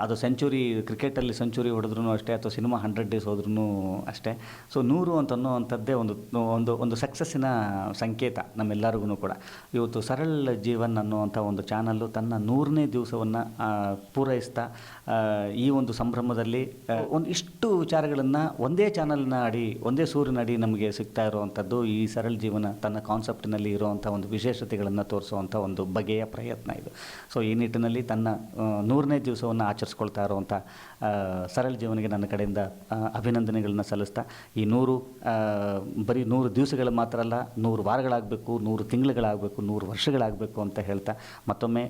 ಅದು ಸೆಂಚುರಿ ಕ್ರಿಕೆಟಲ್ಲಿ ಸೆಂಚುರಿ ಹೊಡೆದ್ರೂ ಅಷ್ಟೇ ಅಥವಾ ಸಿನಿಮಾ 100 ಡೇಸ್ ಹೋದ್ರೂ ಅಷ್ಟೇ. ಸೊ 100 ಅಂತನ್ನುವಂಥದ್ದೇ ಒಂದು ಒಂದು ಒಂದು ಸಕ್ಸಸ್ಸಿನ ಸಂಕೇತ ನಮ್ಮೆಲ್ಲರಿಗೂ ಕೂಡ. ಇವತ್ತು ಸರಳ ಜೀವನ್ ಅನ್ನುವಂಥ ಒಂದು ಚಾನಲ್ಲು ತನ್ನ 100ನೇ ದಿವಸವನ್ನು ಪೂರೈಸ್ತಾ ಈ ಒಂದು ಸಂಭ್ರಮದಲ್ಲಿ ಇಷ್ಟು ವಿಚಾರಗಳನ್ನು ಒಂದೇ ಚಾನಲ್ನ ಅಡಿ, ಒಂದೇ ಸೂರಿನ ಅಡಿ ನಮಗೆ ಸಿಗ್ತಾ ಇರುವಂಥದ್ದು ಈ ಸರಳ ಜೀವನ ತನ್ನ ಕಾನ್ಸೆಪ್ಟ್ನಲ್ಲಿ ಇರುವಂಥ ಒಂದು ವಿಶೇಷತೆಗಳನ್ನು ತೋರಿಸುವಂಥ ಒಂದು ಬಗೆಯ ಪ್ರಯತ್ನ ಇದು. ಸೊ ಈ ನಿಟ್ಟಿನಲ್ಲಿ ತನ್ನ 100ನೇ ದಿವಸವನ್ನು ಆಚರಿಸ್ಕೊಳ್ತಾ ಇರುವಂಥ ಸರಳ ಜೀವನಿಗೆ ನನ್ನ ಕಡೆಯಿಂದ ಅಭಿನಂದನೆಗಳನ್ನ ಸಲ್ಲಿಸ್ತಾ, ಈ 100 ಬರೀ 100 ದಿವಸಗಳು ಮಾತ್ರ ಅಲ್ಲ, 100 ವಾರಗಳಾಗಬೇಕು, 100 ತಿಂಗಳುಗಳಾಗಬೇಕು, 100 ವರ್ಷಗಳಾಗಬೇಕು ಅಂತ ಹೇಳ್ತಾ ಮತ್ತೊಮ್ಮೆ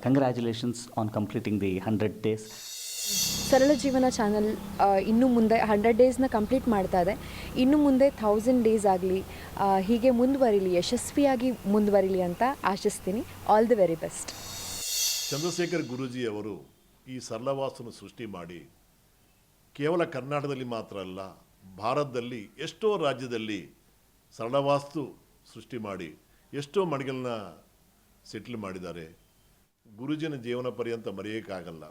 congratulations on completing the 100 days. ಸರಳ ಜೀವನ ಚಾನಲ್ ಇನ್ನು ಮುಂದೆ 100 ಡೇಸ್ನ ಕಂಪ್ಲೀಟ್ ಮಾಡ್ತಾ ಇದೆ. ಇನ್ನು ಮುಂದೆ 1000 ಡೇಸ್ ಆಗಲಿ, ಹೀಗೆ ಮುಂದುವರಿಲಿ, ಯಶಸ್ವಿಯಾಗಿ ಮುಂದುವರಿಲಿ ಅಂತ ಆಶಿಸ್ತೀನಿ. All the very best. Chandrashekhar Guruji ಅವರು ಈ ಸರಳವಾಸ್ತುವನ್ನು ಸೃಷ್ಟಿ ಮಾಡಿ ಕೇವಲ ಕರ್ನಾಟಕದಲ್ಲಿ ಮಾತ್ರ ಅಲ್ಲ, ಭಾರತದಲ್ಲಿ ಎಷ್ಟೋ ರಾಜ್ಯದಲ್ಲಿ ಸರಳವಾಸ್ತು ಸೃಷ್ಟಿ ಮಾಡಿ ಎಷ್ಟೋ ಮನೆಗಳನ್ನ ಸೆಟ್ಲ್ ಮಾಡಿದ್ದಾರೆ. ಗುರೂಜಿನ ಜೀವನ ಪರ್ಯಂತ ಮರೆಯೋಕ್ಕಾಗಲ್ಲ.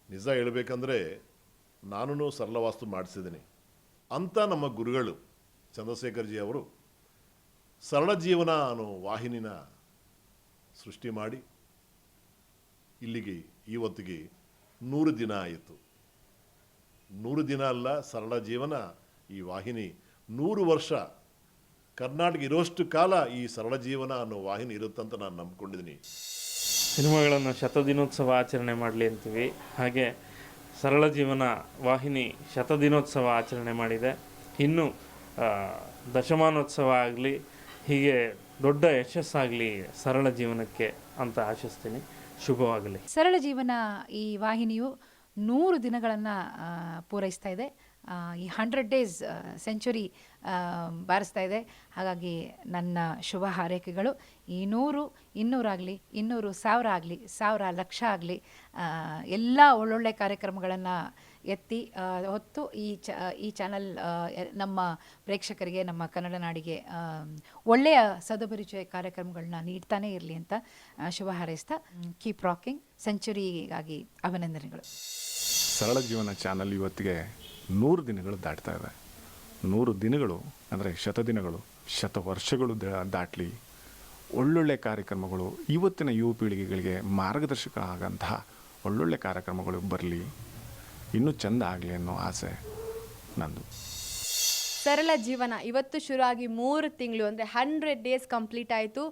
ನಿಜ ಹೇಳಬೇಕಂದ್ರೆ ನಾನು ಸರಳವಾಸ್ತು ಮಾಡಿಸಿದ್ದೀನಿ ಅಂತ ನಮ್ಮ ಗುರುಗಳು ಚಂದ್ರಶೇಖರ್ಜಿ ಅವರು ಸರಳ ಜೀವನ ಅನ್ನೋ ವಾಹಿನಿನ ಸೃಷ್ಟಿ ಮಾಡಿ ಇಲ್ಲಿಗೆ ಇವತ್ತಿಗೆ 100 ದಿನ ಆಯಿತು. 100 ದಿನ ಅಲ್ಲ, ಸರಳ ಜೀವನ ಈ ವಾಹಿನಿ 100 ವರ್ಷ ಕರ್ನಾಟಕ ಇರೋಷ್ಟು ಕಾಲ ಈ ಸರಳ ಜೀವನ ಅನ್ನೋ ವಾಹಿನಿ ಇರುತ್ತಂತ ನಾನು ನಂಬ್ಕೊಂಡಿದ್ದೀನಿ. ಸಿನಿಮಾಗಳನ್ನು ಶತದಿನೋತ್ಸವ ಆಚರಣೆ ಮಾಡಲಿ ಅಂತೀವಿ. ಹಾಗೆ ಸರಳ ಜೀವನ ವಾಹಿನಿ ಶತದಿನೋತ್ಸವ ಆಚರಣೆ ಮಾಡಿದೆ. ಇನ್ನು ದಶಮಾನೋತ್ಸವ ಆಗಲಿ, ಹೀಗೆ ದೊಡ್ಡ ಯಶಸ್ಸಾಗಲಿ ಸರಳ ಜೀವನಕ್ಕೆ ಅಂತ ಆಶಿಸ್ತೀನಿ. ಶುಭವಾಗಲಿ. ಸರಳ ಜೀವನ ಈ ವಾಹಿನಿಯು 100 ದಿನಗಳನ್ನು ಪೂರೈಸ್ತಾ ಇದೆ. ಈ 100 ಡೇಸ್ ಸೆಂಚುರಿ ಬಾರಿಸ್ತಾ ಇದೆ. ಹಾಗಾಗಿ ನನ್ನ ಶುಭ ಹಾರೈಕೆಗಳು ಈ 100 200 ಆಗಲಿ, 200 1000 ಆಗಲಿ, 1000 ಲಕ್ಷ ಆಗಲಿ, ಎಲ್ಲ ಒಳ್ಳೊಳ್ಳೆ ಕಾರ್ಯಕ್ರಮಗಳನ್ನು ಎತ್ತಿ ಹೊತ್ತು ಈ ಚಾನಲ್ ನಮ್ಮ ಪ್ರೇಕ್ಷಕರಿಗೆ, ನಮ್ಮ ಕನ್ನಡ ನಾಡಿಗೆ ಒಳ್ಳೆಯ ಸದಪರಿಚಯ ಕಾರ್ಯಕ್ರಮಗಳನ್ನ ನೀಡ್ತಾನೆ ಇರಲಿ ಅಂತ ಶುಭ ಹಾರೈಸ್ತಾ, ಕೀಪ್ ರಾಕಿಂಗ್. ಸೆಂಚುರಿಗಾಗಿ ಅಭಿನಂದನೆಗಳು. ಸರಳ ಜೀವನ ಚಾನಲ್ ಇವತ್ತಿಗೆ 100 ದಿನಗಳು ದಾಟ್ತಾ ಇದೆ. 100 ದಿನಗಳು ಅಂದರೆ ಶತದಿನಗಳು, ಶತವರ್ಷಗಳು ದಾಟಲಿ. ಒಳ್ಳೊಳ್ಳೆ ಕಾರ್ಯಕ್ರಮಗಳು ಇವತ್ತಿನ ಯುವ ಪೀಳಿಗೆಗಳಿಗೆ ಮಾರ್ಗದರ್ಶಕ ಆಗೋಂತಹ ಒಳ್ಳೊಳ್ಳೆ ಕಾರ್ಯಕ್ರಮಗಳು ಬರಲಿ, ಇನ್ನೂ ಚೆಂದ ಆಗಲಿ ಅನ್ನೋ ಆಸೆ ನಂದು. ಸರಳ ಜೀವನ ಇವತ್ತು ಶುರು ಆಗಿ 3 ತಿಂಗಳು ಅಂದರೆ 100 ಡೇಸ್ ಕಂಪ್ಲೀಟ್ ಆಯಿತು.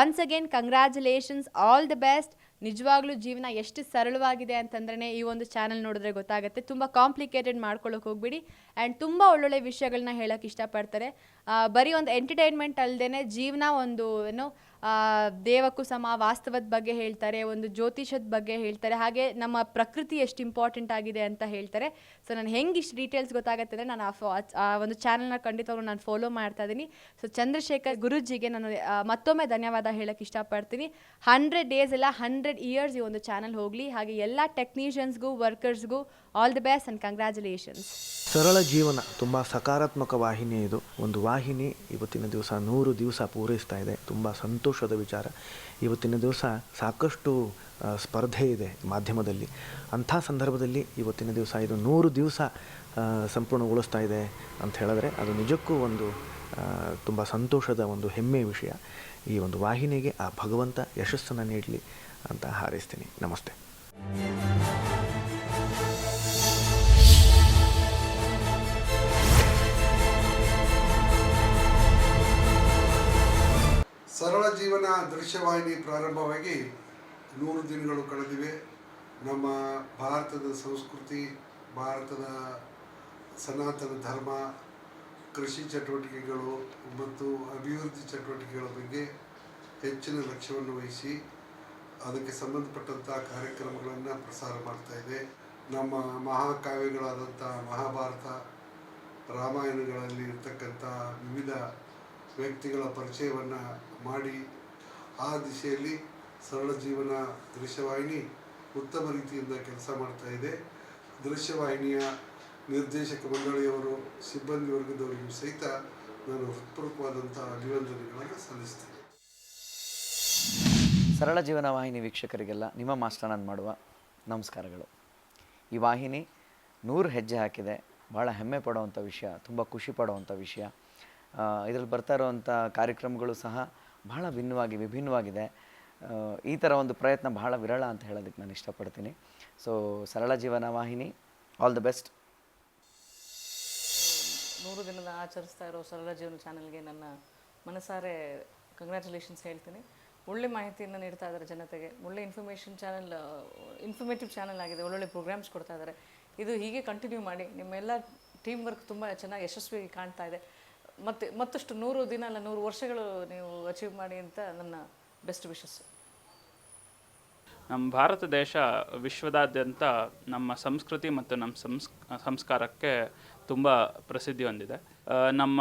Once again congratulations, all the best. ನಿಜವಾಗ್ಲೂ ಜೀವನ ಎಷ್ಟು ಸರಳವಾಗಿದೆ ಅಂತಂದ್ರೆ ಈ ಒಂದು ಚಾನಲ್ ನೋಡಿದ್ರೆ ಗೊತ್ತಾಗುತ್ತೆ. ತುಂಬ ಕಾಂಪ್ಲಿಕೇಟೆಡ್ ಮಾಡ್ಕೊಳ್ಳೋಕೆ ಹೋಗ್ಬಿಡಿ. ಆ್ಯಂಡ್ ತುಂಬ ಒಳ್ಳೊಳ್ಳೆ ವಿಷಯಗಳನ್ನ ಹೇಳೋಕ್ಕೆ ಇಷ್ಟಪಡ್ತಾರೆ. ಬರೀ ಒಂದು ಎಂಟರ್ಟೈನ್ಮೆಂಟ್ ಅಲ್ಲದೆ ಜೀವನ ಒಂದು ದೇವಕ್ಕೂ ಸಮ, ವಾಸ್ತವದ ಬಗ್ಗೆ ಹೇಳ್ತಾರೆ, ಒಂದು ಜ್ಯೋತಿಷದ ಬಗ್ಗೆ ಹೇಳ್ತಾರೆ, ಹಾಗೆ ನಮ್ಮ ಪ್ರಕೃತಿ ಎಷ್ಟು ಇಂಪಾರ್ಟೆಂಟ್ ಆಗಿದೆ ಅಂತ ಹೇಳ್ತಾರೆ. ಸೊ ನಾನು ಹೆಂಗೆ ಇಷ್ಟು ಡೀಟೇಲ್ಸ್ ಗೊತ್ತಾಗುತ್ತೆ ಅಂದರೆ ನಾನು ಆ ಒಂದು ಚಾನಲ್ನ ಖಂಡಿತವಾಗ್ಲೂ ನಾನು ಫಾಲೋ ಮಾಡ್ತಾ ಇದ್ದೀನಿ. ಸೊ ಚಂದ್ರಶೇಖರ್ ಗುರೂಜಿಗೆ ನಾನು ಮತ್ತೊಮ್ಮೆ ಧನ್ಯವಾದ ಹೇಳೋಕ್ಕೆ ಇಷ್ಟಪಡ್ತೀನಿ. 100 ಡೇಸ್ ಎಲ್ಲ 100 ಇಯರ್ಸ್ ಈ ಒಂದು ಚಾನಲ್ ಹೋಗಲಿ. ಹಾಗೆ ಎಲ್ಲ ಟೆಕ್ನಿಷಿಯನ್ಸ್ಗೂ, ವರ್ಕರ್ಸ್ಗೂ all the best and congratulations. ಸರಳ ಜೀವನ ತುಂಬ ಸಕಾರಾತ್ಮಕ ವಾಹಿನಿ. ಇದು ಒಂದು ವಾಹಿನಿ ಇವತ್ತಿನ ದಿವಸ 100 ದಿವಸ ಪೂರೈಸ್ತಾ ಇದೆ. ತುಂಬ ಸಂತೋಷದ ವಿಚಾರ. ಇವತ್ತಿನ ದಿವಸ ಸಾಕಷ್ಟು ಸ್ಪರ್ಧೆ ಇದೆ ಮಾಧ್ಯಮದಲ್ಲಿ. ಅಂಥ ಸಂದರ್ಭದಲ್ಲಿ ಇವತ್ತಿನ ದಿವಸ ಇದು 100 ದಿವಸ ಸಂಪೂರ್ಣಗೊಳಿಸ್ತಾ ಇದೆ ಅಂತ ಹೇಳಿದ್ರೆ ಅದು ನಿಜಕ್ಕೂ ಒಂದು ತುಂಬ ಸಂತೋಷದ ಒಂದು ಹೆಮ್ಮೆಯ ವಿಷಯ. ಈ ಒಂದು ವಾಹಿನಿಗೆ ಆ ಭಗವಂತ ಯಶಸ್ಸನ್ನು ನೀಡಲಿ ಅಂತ ಹಾರೈಸ್ತೀನಿ. ನಮಸ್ತೆ. ಸರಳ ಜೀವನ ದೃಶ್ಯವಾಹಿನಿ ಪ್ರಾರಂಭವಾಗಿ 100 ದಿನಗಳು ಕಳೆದಿವೆ. ನಮ್ಮ ಭಾರತದ ಸಂಸ್ಕೃತಿ, ಭಾರತದ ಸನಾತನ ಧರ್ಮ, ಕೃಷಿ ಚಟುವಟಿಕೆಗಳು ಮತ್ತು ಅಭಿವೃದ್ಧಿ ಚಟುವಟಿಕೆಗಳ ಬಗ್ಗೆ ಹೆಚ್ಚಿನ ಲಕ್ಷ್ಯವನ್ನು ವಹಿಸಿ ಅದಕ್ಕೆ ಸಂಬಂಧಪಟ್ಟಂಥ ಕಾರ್ಯಕ್ರಮಗಳನ್ನು ಪ್ರಸಾರ ಮಾಡ್ತಾ ಇದೆ. ನಮ್ಮ ಮಹಾಕಾವ್ಯಗಳಾದಂಥ ಮಹಾಭಾರತ, ರಾಮಾಯಣಗಳಲ್ಲಿ ಇರ್ತಕ್ಕಂಥ ವಿವಿಧ ವ್ಯಕ್ತಿಗಳ ಪರಿಚಯವನ್ನು ಮಾಡಿ ಆ ದಿಶೆಯಲ್ಲಿ ಸರಳ ಜೀವನ ದೃಶ್ಯವಾಹಿನಿ ಉತ್ತಮ ರೀತಿಯಿಂದ ಕೆಲಸ ಮಾಡ್ತಾ ಇದೆ. ದೃಶ್ಯವಾಹಿನಿಯ ನಿರ್ದೇಶಕ ಮಂಡಳಿಯವರು, ಸಿಬ್ಬಂದಿ ವರ್ಗದವರಿಗೂ ಸಹಿತ ನಾನು ಹೃತ್ಪೂರ್ವಕವಾದಂಥ ಅಭಿನಂದನೆಗಳನ್ನು ಸಲ್ಲಿಸ್ತೇನೆ. ಸರಳ ಜೀವನ ವಾಹಿನಿ ವೀಕ್ಷಕರಿಗೆಲ್ಲ ನಿಮ್ಮ ಮಾಸ್ಟರ್ ನಾನು ಮಾಡುವ ನಮಸ್ಕಾರಗಳು. ಈ ವಾಹಿನಿ 100 ಹೆಜ್ಜೆ ಹಾಕಿದೆ. ಭಾಳ ಹೆಮ್ಮೆ ಪಡುವಂಥ ವಿಷಯ, ತುಂಬ ಖುಷಿ ಪಡುವಂಥ ವಿಷಯ. ಇದರಲ್ಲಿ ಬರ್ತಾ ಇರುವಂಥ ಕಾರ್ಯಕ್ರಮಗಳು ಸಹ ಬಹಳ ವಿಭಿನ್ನವಾಗಿದೆ. ಈ ಥರ ಒಂದು ಪ್ರಯತ್ನ ಬಹಳ ವಿರಳ ಅಂತ ಹೇಳೋದಕ್ಕೆ ನಾನು ಇಷ್ಟಪಡ್ತೀನಿ. ಸೊ ಸರಳ ಜೀವನ ವಾಹಿನಿ, ಆಲ್ ದ ಬೆಸ್ಟ್. 100 ದಿನದ ಆಚರಿಸ್ತಾ ಇರೋ ಸರಳ ಜೀವನ ಚಾನಲ್ಗೆ ನನ್ನ ಮನಸಾರೆ ಕಂಗ್ರ್ಯಾಚುಲೇಷನ್ಸ್ ಹೇಳ್ತೀನಿ. ಒಳ್ಳೆ ಮಾಹಿತಿಯನ್ನು ನೀಡ್ತಾ ಇದ್ದಾರೆ ಜನತೆಗೆ. ಒಳ್ಳೆ ಇನ್ಫಾರ್ಮೇಟಿವ್ ಚಾನಲ್ ಆಗಿದೆ. ಒಳ್ಳೊಳ್ಳೆ ಪ್ರೋಗ್ರಾಮ್ಸ್ ಕೊಡ್ತಾ ಇದ್ದಾರೆ. ಇದು ಹೀಗೆ ಕಂಟಿನ್ಯೂ ಮಾಡಿ. ನಿಮ್ಮೆಲ್ಲ ಟೀಮ್ ವರ್ಕ್ ತುಂಬ ಚೆನ್ನಾಗಿ ಯಶಸ್ವಿಯಾಗಿ ಕಾಣ್ತಾ ಇದೆ. ಮತ್ತಷ್ಟು 100 ದಿನ ಅಲ್ಲ 100 ವರ್ಷಗಳು ನೀವು ಅಚೀವ್ ಮಾಡಿ ಅಂತ ನನ್ನ ಬೆಸ್ಟ್ ವಿಶಸ್. ನಮ್ಮ ಭಾರತ ದೇಶ ವಿಶ್ವದಾದ್ಯಂತ ನಮ್ಮ ಸಂಸ್ಕೃತಿ ಮತ್ತು ನಮ್ಮ ಸಂಸ್ಕಾರಕ್ಕೆ ತುಂಬ ಪ್ರಸಿದ್ಧಿ ಹೊಂದಿದೆ. ನಮ್ಮ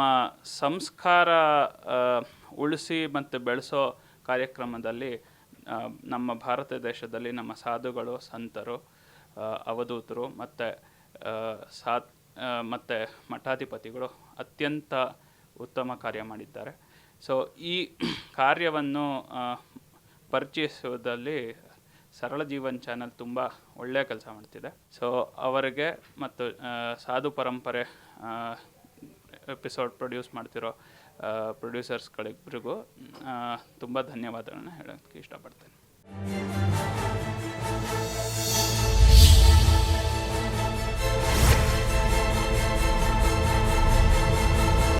ಸಂಸ್ಕಾರ ಉಳಿಸಿ ಮತ್ತು ಬೆಳೆಸೋ ಕಾರ್ಯಕ್ರಮದಲ್ಲಿ ನಮ್ಮ ಭಾರತ ದೇಶದಲ್ಲಿ ನಮ್ಮ ಸಾಧುಗಳು, ಸಂತರು, ಅವಧೂತರು ಮತ್ತು ಮತ್ತು ಮಠಾಧಿಪತಿಗಳು ಅತ್ಯಂತ ಉತ್ತಮ ಕಾರ್ಯ ಮಾಡಿದ್ದಾರೆ. ಸೊ ಈ ಕಾರ್ಯವನ್ನು ಪರಿಚಯಿಸುವುದರಲ್ಲಿ ಸರಳ ಜೀವನ್ ಚಾನಲ್ ತುಂಬ ಒಳ್ಳೆಯ ಕೆಲಸ ಮಾಡ್ತಿದೆ. ಸೊ ಅವರಿಗೆ ಮತ್ತು ಸಾಧು ಪರಂಪರೆ ಎಪಿಸೋಡ್ ಪ್ರೊಡ್ಯೂಸ್ ಮಾಡ್ತಿರೋ ಪ್ರೊಡ್ಯೂಸರ್ಸ್ಗಳಿಬ್ಬರಿಗೂ ತುಂಬ ಧನ್ಯವಾದಗಳನ್ನ ಹೇಳೋಕ್ಕೆ ಇಷ್ಟಪಡ್ತೇನೆ.